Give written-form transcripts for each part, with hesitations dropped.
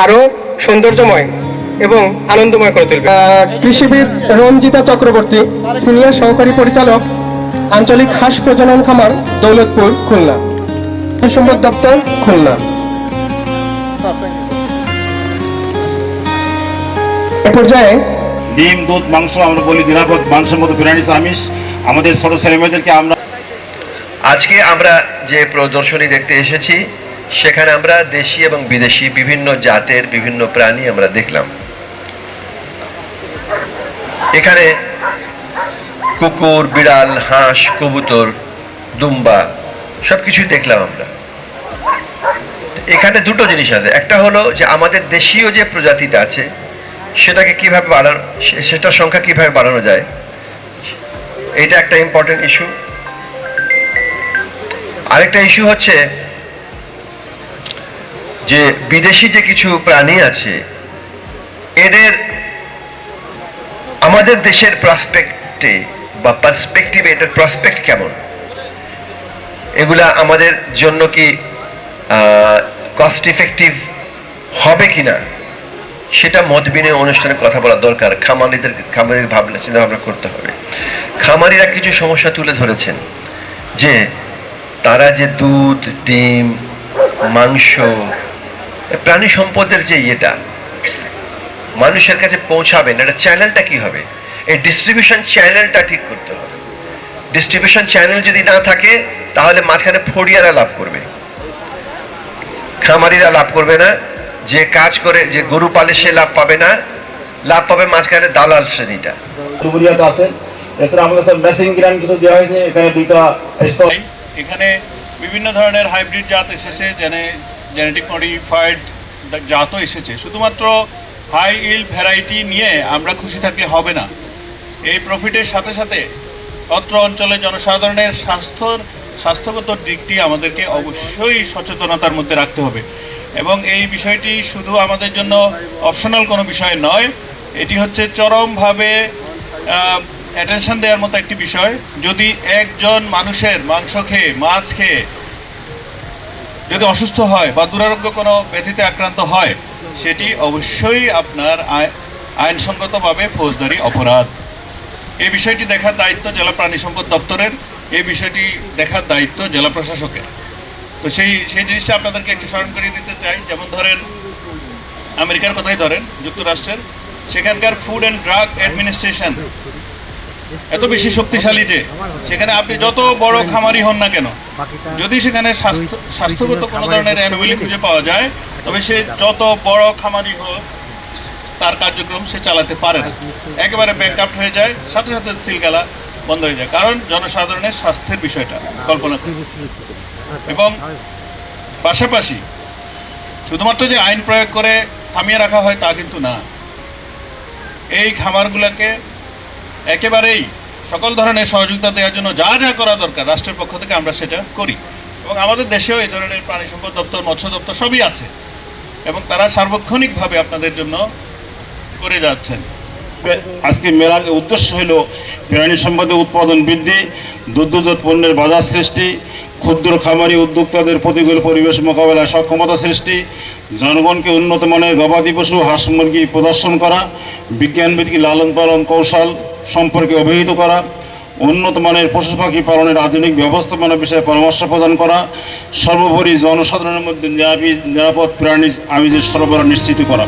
আরো সৌন্দর্যময় এবং আনন্দময় করে তুলবে। কৃষিবিদ রঞ্জিতা চক্রবর্তী, সিনিয়র সহকারী পরিচালক, আঞ্চলিক হাঁস প্রজনন খামার, দৌলতপুর, খুলনা, প্রাণী সম্পদ দপ্তর, খুলনা। এ পর্যায়ে ডিম, দুধ, মাংস আমরা বলি নিরাপদ মানসম্মত প্রাণী আমিষ আমাদের ছোট ছেলেমেয়েদেরকে আমরা আজকে আমরা যে প্রদর্শনী দেখতে এসেছি সেখানে আমরা দেশি এবং বিদেশি বিভিন্ন জাতের বিভিন্ন প্রাণী আমরা দেখলাম। এখানে কুকুর, বিড়াল, হাঁস, কবুতর, দুম্বা সবকিছুই দেখলাম আমরা। এখানে দুটো জিনিস আছে, একটা হলো যে আমাদের দেশীয় যে প্রজাতিটা আছে সেটাকে কিভাবে বাড়ানো, সেটার সংখ্যা কিভাবে বাড়ানো যায়, এটা একটা ইম্পর্টেন্ট ইস্যু। আরেকটা ইস্যু হচ্ছে যে বিদেশি যে কিছু প্রাণী আছে এদের আমাদের দেশের প্রসপেক্টে বা পার্সপেক্টিভে এটার প্রসপেক্ট কেমন, এগুলা আমাদের জন্য কি কস্ট ইফেক্টিভ হবে কিনা সেটা মত বিনিময় অনুষ্ঠানে কথা বলা দরকার। খামারির ভাবনা চিন্তা ভাবনা করতে হবে। খামারিরা কিছু সমস্যা তুলে ধরেছেন যে তারা যে দুধ, ডিম, মাংস, প্রাণী সম্পদের যে ইয়েটা মানুষের কাছে পৌঁছাবেন, এটা চ্যানেলটা কি হবে, এই ডিস্ট্রিবিউশন চ্যানেলটা ঠিক করতে হবে। ডিস্ট্রিবিউশন চ্যানেল যদি না থাকে তাহলে মাঝখানে ফড়িয়ারা লাভ করবে, খামারিরা লাভ করবে না। যে কাজ করে, যে গরু পালে সে লাভ পাবে না, লাভ পাবে মাঝখানে দালাল শ্রেণীটা। আছে। এছাড়া আমাদের মেসিং গ্রান্ড কিছু দেওয়া হয়েছে। এখানে দুইটা স্তর, এখানে বিভিন্ন ধরনের হাইব্রিড জাত এসেছে, জেনেটিক মডিফাইড জাতও এসেছে। শুধুমাত্র হাই ইল্ড ভ্যারাইটি নিয়ে আমরা খুশি থাকলে হবে না। এই প্রফিটের সাথে সাথে অত্র অঞ্চলে জনসাধারণের স্বাস্থ্যগত দিকটি আমাদেরকে অবশ্যই সচেতনতার মধ্যে রাখতে হবে এবং এই বিষয়টি শুধু আমাদের জন্য অপশনাল কোনো বিষয় নয়, এটি হচ্ছে চরমভাবে অ্যাটেনশন দেওয়ার মতো একটি বিষয়। যদি একজন মানুষের মাংস খেয়ে, মাছ খেয়ে যদি অসুস্থ হয় বা দুরারোগ্য কোনো ব্যাধিতে আক্রান্ত হয়, সেটি অবশ্যই আপনার আইনসঙ্গতভাবে ফৌজদারি অপরাধ। এই বিষয়টি দেখার দায়িত্ব জেলা প্রাণী সম্পদ দপ্তরের, এই বিষয়টি দেখার দায়িত্ব জেলা প্রশাসকের। তো সেই জিনিসটা আপনাদেরকে একটু স্মরণ করিয়ে দিতে চাই। যেমন ধরেন আমেরিকার কথাই ধরেন, যুক্তরাষ্ট্রের, সেখানকার ফুড অ্যান্ড ড্রাগ অ্যাডমিনিস্ট্রেশন এত বেশি শক্তিশালী যে সেখানে আপনি যত বড় খামারি হন না কেন, যদি সেখানে স্বাস্থ্যগত কোনো ধরনের অ্যানোমালি খুঁজে পাওয়া যায়, তবে সে যত বড় খামারি হোক তার কার্যক্রম সে চালাতে পারে না, একেবারে ব্যাকআপ হয়ে যায়, সাথে সাথে সিলগালা বন্ধ হয়ে যায়। কারণ জনসাধারণের স্বাস্থ্যের বিষয়টা কল্পনা করে। এবং পাশাপাশি শুধুমাত্র যে আইন প্রয়োগ করে থামিয়ে রাখা হয় তা কিন্তু না। এই খামারগুলোকে একেবারেই সকল ধরনের সহযোগিতা দেওয়ার জন্য যা যা করা দরকার রাষ্ট্রের পক্ষ থেকে আমরা সেটা করি এবং আমাদের দেশেও এই ধরনের প্রাণী সম্পদ দপ্তর, মৎস্য দপ্তর সবই আছে এবং তারা সার্বক্ষণিকভাবে আপনাদের জন্য করে যাচ্ছেন। আজকে মেলার উদ্দেশ্য হল প্রাণী সম্পদের উৎপাদন বৃদ্ধি, দুগ্ধজাত পণ্যের বাজার সৃষ্টি, ক্ষুদ্র খামারি উদ্যোক্তাদের প্রতিকূল পরিবেশ মোকাবেলায় সক্ষমতা সৃষ্টি, জনগণকে উন্নত মানের গবাদি পশু, হাঁস মুরগি প্রদর্শন করা, বিজ্ঞানভিত্তিক লালন পালন কৌশল সম্পর্কে অবহিত করা, উন্নত মানের পশু পাখি পালনের আধুনিক ব্যবস্থাপনা বিষয়ে পরামর্শ প্রদান করা, সর্বোপরি জনসাধারণের মধ্যে নিরাপদ প্রাণী আমিষের সরবরাহ নিশ্চিত করা।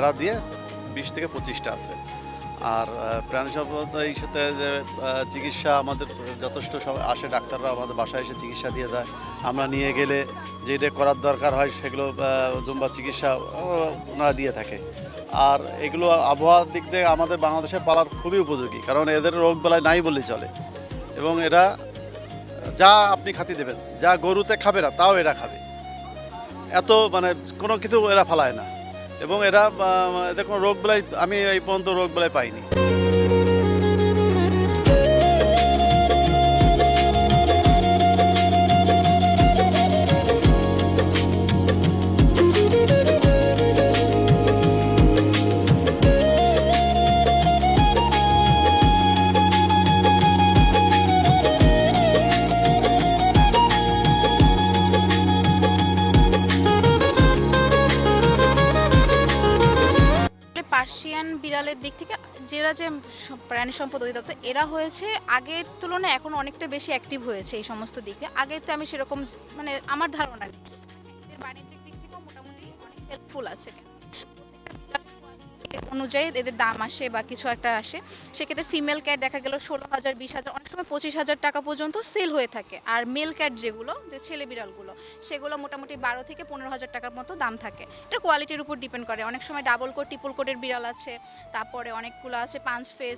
ভাড়া দিয়ে 20 থেকে 25টা আছে। আর প্রাণী সম্পদ এই সাথে যে চিকিৎসা আমাদের যথেষ্ট সব আসে, ডাক্তাররা আমাদের বাসায় এসে চিকিৎসা দিয়ে দেয়। আমরা নিয়ে গেলে যেটা করার দরকার হয় সেগুলো দুম্বা চিকিৎসা ওনারা দিয়ে থাকে। আর এগুলো আবহাওয়ার দিক থেকে আমাদের বাংলাদেশে পালার খুবই উপযোগী, কারণ এদের রোগ বেলায় নাই বললেই চলে। এবং এরা যা আপনি খাতি দেবেন, যা গরুতে খাবে না তাও এরা খাবে, এত মানে কোনো কিছু এরা ফালায় না। এবং এরা এদের কোনো রোগ বেলায় আমি এই পর্যন্ত রোগ বেলায় পাইনি। পার্সিয়ান বিড়ালের দিক থেকে যেরা যে প্রাণী সম্পদ অধিদপ্তর এরা হয়েছে আগের তুলনায় এখন অনেকটা বেশি অ্যাক্টিভ হয়েছে এই সমস্ত দিকে। আগে তো আমি সেরকম মানে আমার ধারণা নেই, এদের বাণিজ্যিক দিক থেকেও মোটামুটি অনেক হেল্পফুল আছে। অনুযায়ী এদের দাম আসে বা কিছু একটা আসে, সেক্ষেত্রে ফিমেল ক্যাট দেখা গেল 16,000, 20,000, অনেক সময় 25,000 টাকা পর্যন্ত সেল হয়ে থাকে। আর মেল ক্যাট যেগুলো, যে ছেলে বিড়ালগুলো, সেগুলো মোটামুটি 12 থেকে 15,000 টাকার মতো দাম থাকে। এটা কোয়ালিটির উপর ডিপেন্ড করে। অনেক সময় ডাবল কোট, ট্রিপল কোটের বিড়াল আছে, তারপরে অনেকগুলো আছে পাঁচ ফেস,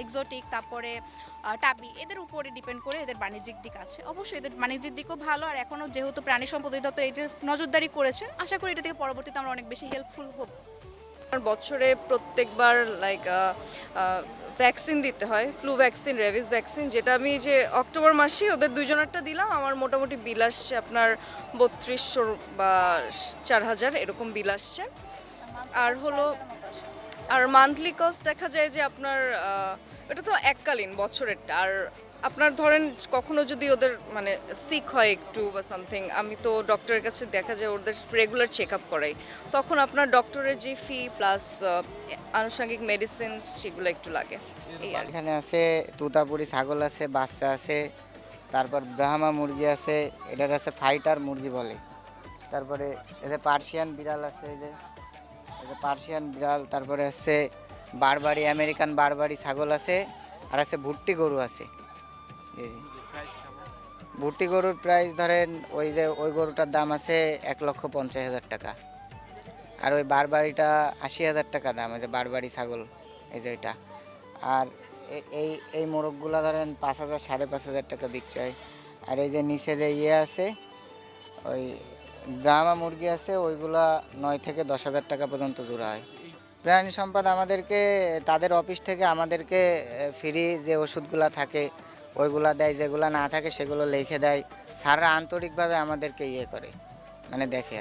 এক্সোটিক, তারপরে টাবি, এদের উপরে ডিপেন্ড করে এদের বাণিজ্যিক দিক আছে। অবশ্যই এদের বাণিজ্যিক দিকও ভালো। আর এখনও যেহেতু প্রাণী সম্পদ অধিদপ্তর এটা নজরদারি করেছে, আশা করি এটা থেকে পরবর্তীতে আমরা অনেক বেশি হেল্পফুল হব। বছরে প্রত্যেকবার ভ্যাকসিন দিতে হয়, ফ্লু ভ্যাকসিন, রেবিস ভ্যাকসিন, যেটা আমি যে অক্টোবর মাসে ওদের দুজনেরটা দিলাম। আমার মোটামুটি বিল আসছে আপনার 3200 বা 4000 এরকম বিল আসছে। আর হলো মান্থলি কস্ট দেখা যায় যে আপনার এটা তো এককালীন বছরেরটা। আর আপনার ধরেন কখনো যদি ওদের মানে সিক হয় একটু বা সামথিং, আমি তো ডক্টরের কাছে দেখা যায় ওদের রেগুলার চেক আপ করাই, তখন আপনার ডক্টরের যে ফি প্লাস আনুষঙ্গিক মেডিসিন সেগুলো একটু লাগে। এই আর এখানে আছে তুতাপুরি ছাগল আছে, বাচ্চা আছে, তারপর ব্রাহ্মা মুরগি আছে, এটার আছে ফাইটার মুরগি বলে। তারপরে এতে পার্সিয়ান বিড়াল আছে, এই যে পার্সিয়ান বিড়াল। তারপরে আছে বারবারি, আমেরিকান বারবারি ছাগল আছে, আর আছে ভুট্টি গরু আছে। জি জি, ভুট্টি গরুর প্রাইস ধরেন ওই গরুটার দাম আছে 1,50,000 টাকা। আর ওই বারবারিটা 80,000 টাকা দাম, এই যে বারবারি ছাগল, এই যে এটা। আর এই মোরগগুলো ধরেন 5,000, 5,500 টাকা বিক্রি হয়। আর এই যে নিচে যে আছে ওই ব্রাহ্মা মুরগি আছে, ওইগুলা 9 থেকে 10,000 টাকা পর্যন্ত জোড়া হয়। প্রাণী সম্পদ আমাদেরকে তাদের অফিস থেকে আমাদেরকে ফ্রি যে ওষুধগুলো থাকে ওইগুলা দেয়, যেগুলো না থাকে সেগুলো লিখে দেয়। স্যাররা আন্তরিকভাবে আমাদেরকে করে মানে দেখে।